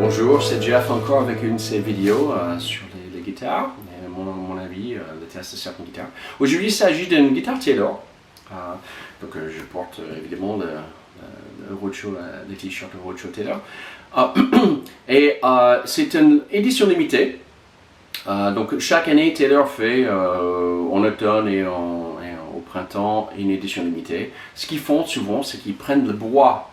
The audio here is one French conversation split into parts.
Bonjour, c'est Jeff encore avec une de ces vidéos sur les guitares, et mon avis, le test de certaines guitares. Aujourd'hui, il s'agit d'une guitare Taylor. Je porte évidemment le Roadshow, les t-shirts de Roadshow Taylor. C'est une édition limitée. Donc chaque année, Taylor fait en automne et au printemps une édition limitée. Ce qu'ils font souvent, c'est qu'ils prennent le bois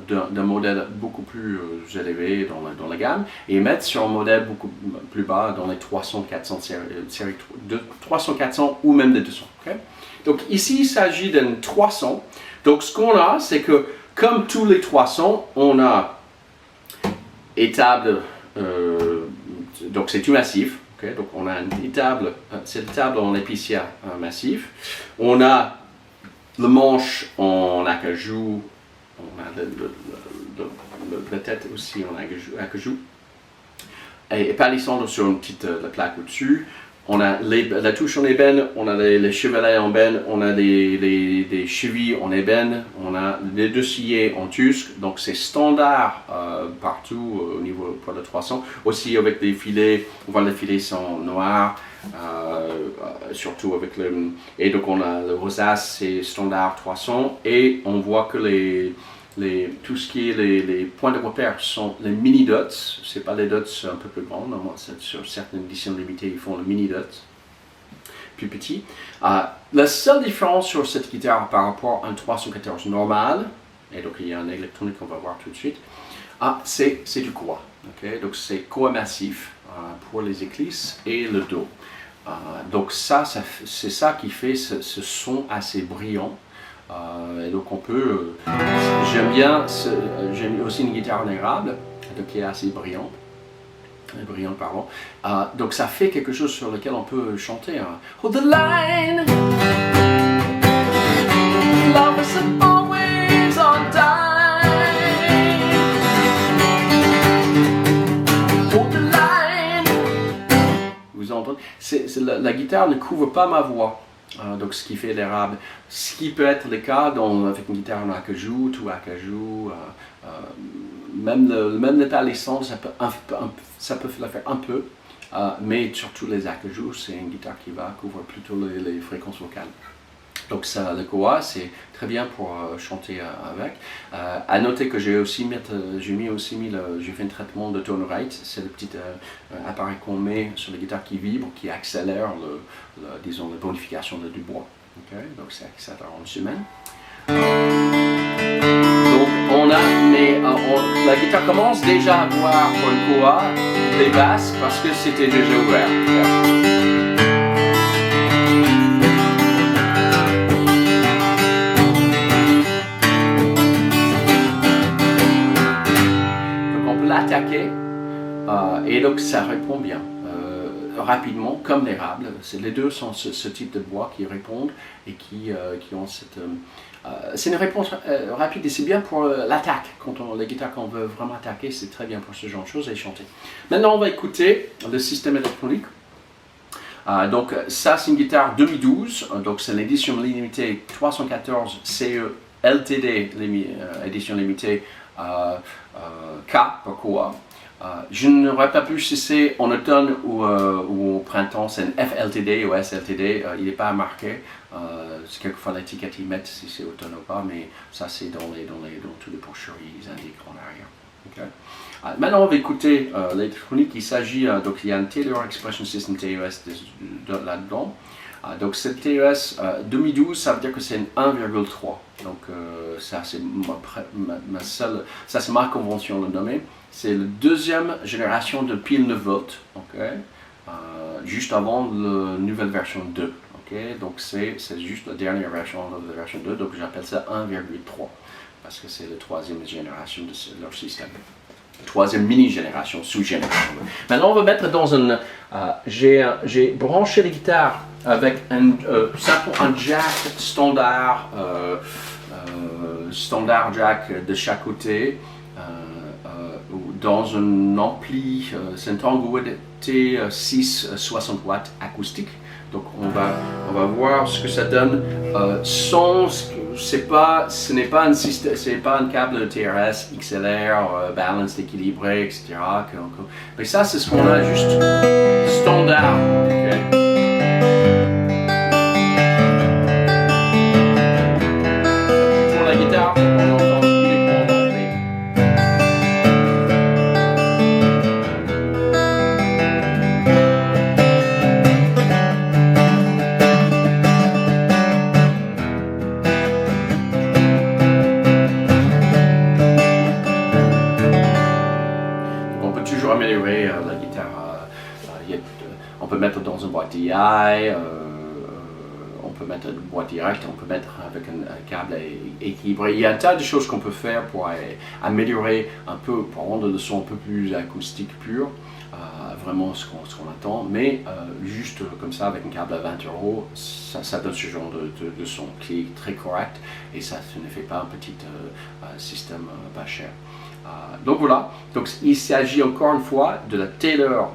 d'un modèle beaucoup plus élevé dans la gamme et ils mettent sur un modèle beaucoup plus bas dans les 300-400 série de 300-400 ou même de 200. Okay? Donc ici, il s'agit d'un 300. Donc ce qu'on a, c'est que comme tous les 300, on a étable, donc c'est tout massif. Okay, donc on a une table, cette table en épicier massif. On a le manche en acajou, on a la tête aussi en acajou. Et palissandre sur une petite plaque au-dessus. On a la touche en ébène, on a les chevalets en ébène, on a des chevilles en ébène, on a les dossiers en tusque, donc c'est standard partout au niveau pour le 300. Aussi avec les filets, on voit les filets sont noirs, surtout avec le... Et donc on a le rosace, c'est standard 300, et on voit que tout ce qui est les points de repère sont les mini dots, c'est pas les dots un peu plus grands, normalement sur certaines éditions limitées ils font le mini dot, plus petit. La seule différence sur cette guitare par rapport à un 314 normal, et donc il y a un électronique qu'on va voir tout de suite, c'est du coa. Okay? Donc c'est coa massif pour les éclisses et le dos. Donc c'est ça qui fait ce son assez brillant. Et donc on peut, j'aime aussi une guitare en érable, donc qui est assez brillante, donc ça fait quelque chose sur lequel on peut chanter. Hold the line, love is always on time. Hold the line. Vous entendez, la guitare ne couvre pas ma voix. Donc ce qui fait l'érable, ce qui peut être le cas avec une guitare en acajou, tout acajou, même le palissandre, ça peut le faire un peu, mais surtout les acajou, c'est une guitare qui va couvrir plutôt les fréquences vocales. Donc ça, le koa, c'est très bien pour chanter avec. À noter que j'ai fait un traitement de tone rate, c'est le petit appareil qu'on met sur les guitares qui vibrent, qui accélère disons, la bonification du bois. Okay? Donc ça accélère en une semaine. Donc la guitare commence déjà à avoir pour le koa des basses parce que c'était déjà ouvert. Okay? Attaquer et donc ça répond bien rapidement comme l'érable. Les deux sont ce type de bois qui répondent et qui ont cette c'est une réponse rapide et c'est bien pour l'attaque. Les guitares qu'on veut vraiment attaquer, c'est très bien pour ce genre de choses et chanter. Maintenant on va écouter le système électronique. Donc ça c'est une guitare 2012, donc c'est l'édition limitée 314 CE LTD, édition limitée K pour koa. Je n'aurais pas pu si c'est en automne ou au printemps, c'est un FLTD ou SLTD, il n'est pas marqué. Quelquefois l'étiquette ils mettent si c'est automne ou pas, mais ça c'est dans tous les brochures, ils indiquent en arrière. Okay. Maintenant on va écouter l'électronique. Il s'agit, donc il y a un Taylor Expression System TES là-dedans. Donc cette TES 2012, ça veut dire que c'est une 1,3. Donc ça c'est ma convention de le nommer. C'est la deuxième génération de pile 9 volts, okay? Juste avant la nouvelle version 2. Okay? Donc c'est juste la dernière version de la version 2, donc j'appelle ça 1,3 parce que c'est la troisième génération de leur système. Troisième mini-génération, sous-génération. Maintenant on va mettre dans un... j'ai branché les guitares avec un jack standard, standard jack de chaque côté, dans un ampli, c'est un Tanglewood T6 60 watts acoustique. Donc on va voir ce que ça donne sans ce n'est pas un système, c'est pas un câble TRS, XLR, balance équilibré, etc. Mais ça, c'est ce qu'on a juste standard. Okay? Pour la guitare, on entend uniquement en P. On peut toujours améliorer la guitare. On peut mettre dans une boîte DI, on peut mettre une boîte directe, on peut mettre avec un câble équilibré. Il y a un tas de choses qu'on peut faire pour améliorer un peu, pour rendre le son un peu plus acoustique pur, vraiment ce qu'on attend. Mais juste comme ça, avec un câble à 20 €, ça donne ce genre de son qui est très correct et ça ne fait pas un petit système pas cher. Donc voilà, donc il s'agit encore une fois de la Taylor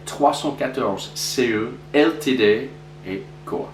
314 CE LTD et Koa.